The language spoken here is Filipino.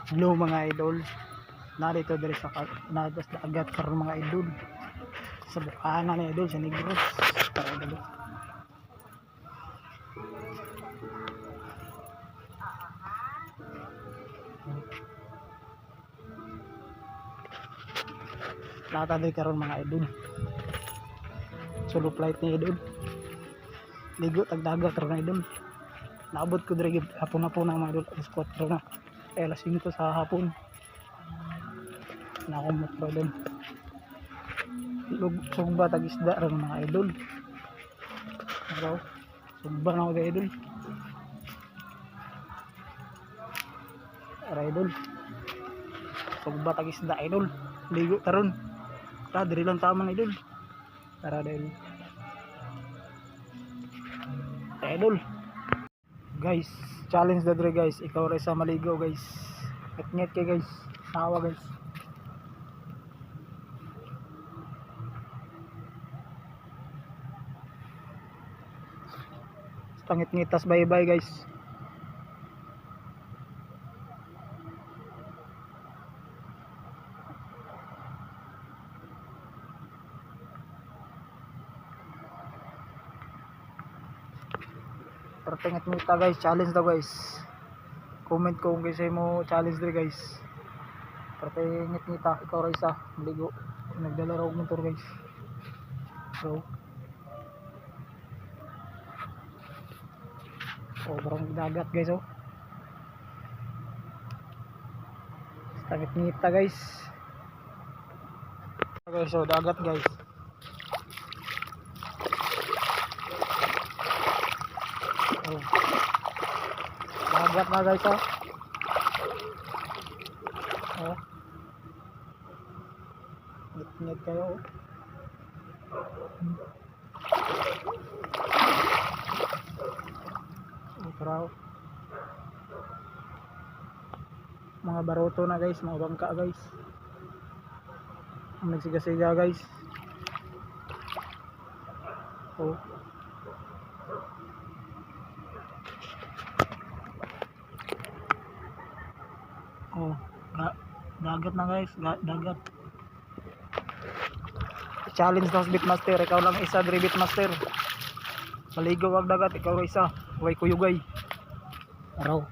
Hello mga idol, narito diri sa nadas dagat karon mga idol sa bukana ni idol sa Negros. Tara idol. Nata diri karon mga idol. Solo flight ni idol. Ligo tag dagat karon idol. Naabot ko diri hapon na po na mga idol, alas 4 na. Alas 5 sa hapon. Nakumot ko idol. Sugba tag isda ron mga idol. Araw. Sugba na ako idol. Ara idol. Sugba tag isda idol. Ligo taron. Tara diri lang taman idol. Tara idol. Idol. Guys, challenge na dre guys. Ikaw rin sa maligo guys. Ngit-ngit kay guys. Sawa guys. Ngit-ngitas bye-bye guys. Ngit-ngita guys, challenge daw guys. Comment ko kung kasi mo challenge dre guys. Ngit-ngita, ikaw rin sa maligo. Nagdala raw motor guys. So sobrang dagat guys oh. Ngit-ngita guys. Okay, so dagat guys. Oh. Dagat na guys oh. Oh. Ngit-ngit kayo oh. Taraw. Mga baroto na guys, mga bangka guys. Ang nagsiga-siga guys. Oh. Oh, dagat na guys, dagat. Challenge ng Beatmaster, ikaw lang isa diri Beatmaster. Maligo wag dagat, ikaw isa. Way kuyugay. Araw.